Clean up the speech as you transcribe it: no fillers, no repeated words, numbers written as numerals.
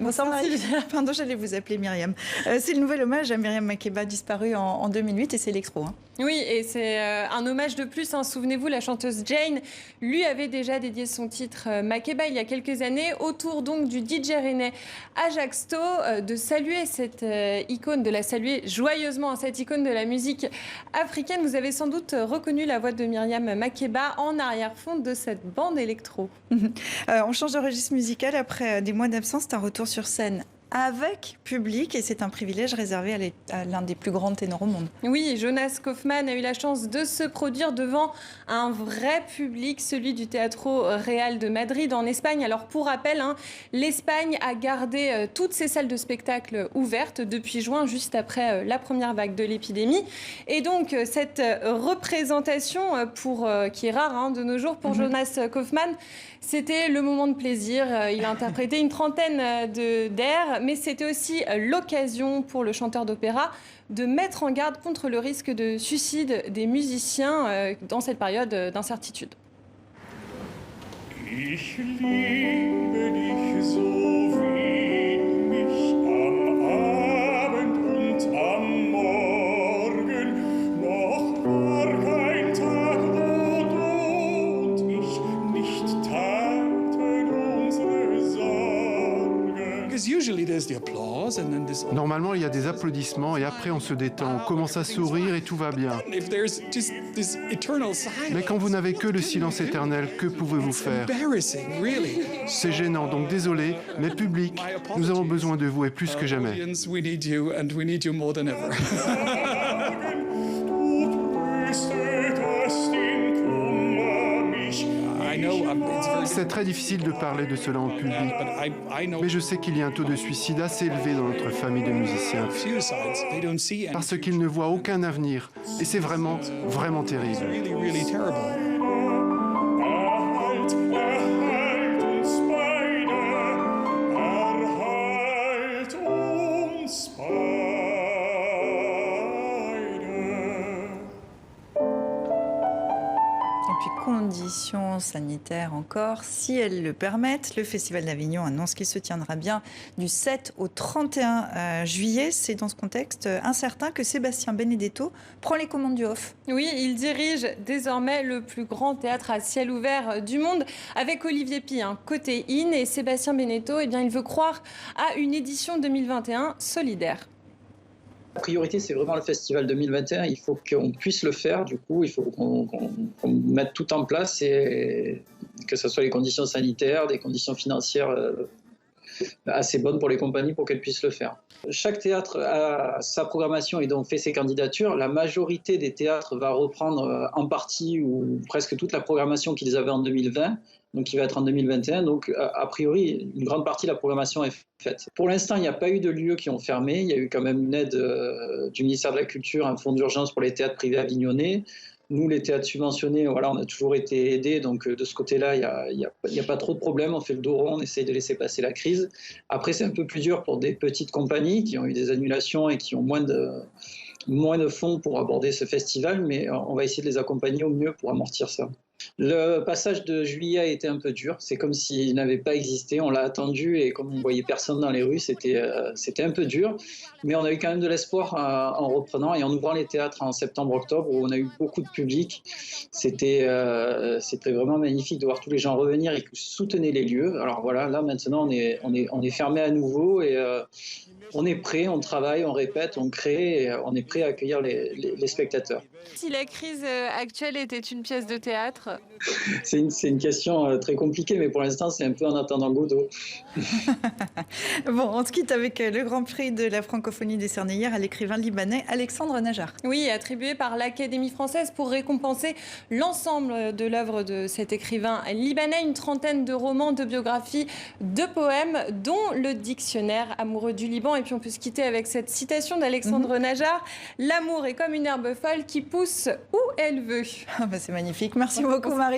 Bonsoir Sylvia. Pardon, j'allais vous appeler Myriam. C'est le nouvel hommage à Myriam Makeba, disparue en 2008, et c'est l'Expo. Oui, et c'est un hommage de plus. Souvenez-vous, la chanteuse Jane lui avait déjà dédié son titre Makeba il y a quelques années, autour donc du DJ rennais Ajax To, de saluer cette icône, de la saluer joyeusement, cette icône de la musique africaine. Vous avez sans doute reconnu la voix de Myriam Makeba en arrière-fond de cette bande électro. On change de registre musical après des mois d'absence. C'est un retour sur scène avec public, et c'est un privilège réservé à l'un des plus grands ténors au monde. Oui, Jonas Kaufmann a eu la chance de se produire devant un vrai public, celui du Teatro Real de Madrid en Espagne. Alors pour rappel, l'Espagne a gardé toutes ses salles de spectacle ouvertes depuis juin, juste après la première vague de l'épidémie. Et donc cette représentation, qui est rare de nos jours pour Jonas Kaufmann, c'était le moment de plaisir. Il a interprété une trentaine d'airs, mais c'était aussi l'occasion pour le chanteur d'opéra de mettre en garde contre le risque de suicide des musiciens dans cette période d'incertitude. Ich liebe dich so wie mich am Abend und am Morgen, noch gar kein Tag, wo du und ich nicht teilten unsere Sorgen. Because usually there's the applause and then this. Normalement, il y a des applaudissements et après on se détend, on commence à sourire et tout va bien. If there's just this eternal silence. Mais quand vous n'avez que le silence éternel, que pouvez-vous faire? Embarrassing, really. C'est gênant, donc désolé, mais public, nous avons besoin de vous et plus que jamais. Audience, we need you and we need you more than ever. I know it's very C'est très difficile de parler de cela en public, but I know mais je sais qu'il y a un taux de suicide assez élevé dans notre famille de musiciens, suicides, they don't see any. parce qu'ils ne voient aucun avenir, et c'est vraiment, vraiment terrible. Really, really terrible. Et puis, conditions sanitaires encore, si elles le permettent, le Festival d'Avignon annonce qu'il se tiendra bien du 7 au 31 juillet. C'est dans ce contexte incertain que Sébastien Benedetto prend les commandes du Off. Oui, il dirige désormais le plus grand théâtre à ciel ouvert du monde avec Olivier Py, côté IN, et Sébastien Benedetto, il veut croire à une édition 2021 solidaire. La priorité, c'est vraiment le festival 2021. Il faut qu'on puisse le faire. Du coup, il faut qu'on mette tout en place, et que ce soit les conditions sanitaires, des conditions financières assez bonnes pour les compagnies pour qu'elles puissent le faire. Chaque théâtre a sa programmation et donc fait ses candidatures. La majorité des théâtres va reprendre en partie ou presque toute la programmation qu'ils avaient en 2020. Donc qui va être en 2021. Donc, a priori, une grande partie de la programmation est faite. Pour l'instant, il n'y a pas eu de lieux qui ont fermé. Il y a eu quand même une aide du ministère de la Culture, un fonds d'urgence pour les théâtres privés avignonnais. Nous, les théâtres subventionnés, voilà, on a toujours été aidés. Donc, de ce côté-là, il n'y a pas trop de problèmes. On fait le dos rond, on essaye de laisser passer la crise. Après, c'est un peu plus dur pour des petites compagnies qui ont eu des annulations et qui ont moins de fonds pour aborder ce festival. Mais on va essayer de les accompagner au mieux pour amortir ça. Le passage de juillet a été un peu dur, c'est comme s'il n'avait pas existé, on l'a attendu et comme on ne voyait personne dans les rues, c'était un peu dur, mais on a eu quand même de l'espoir en reprenant et en ouvrant les théâtres en septembre-octobre où on a eu beaucoup de public. C'était vraiment magnifique de voir tous les gens revenir et soutenir les lieux. Alors voilà, là maintenant on est fermé à nouveau et on est prêt, on travaille, on répète, on crée, et on est prêt à accueillir les spectateurs. Si la crise actuelle était une pièce de théâtre? C'est une question très compliquée, mais pour l'instant, c'est un peu en attendant Godot. Bon, on se quitte avec le Grand Prix de la francophonie décerné hier à l'écrivain libanais Alexandre Najar. Oui, attribué par l'Académie française pour récompenser l'ensemble de l'œuvre de cet écrivain libanais. Une trentaine de romans, de biographies, de poèmes, dont le dictionnaire amoureux du Liban. Et puis on peut se quitter avec cette citation d'Alexandre Najar. « L'amour est comme une herbe folle qui pousse où elle veut ». C'est magnifique. Merci beaucoup, Marie.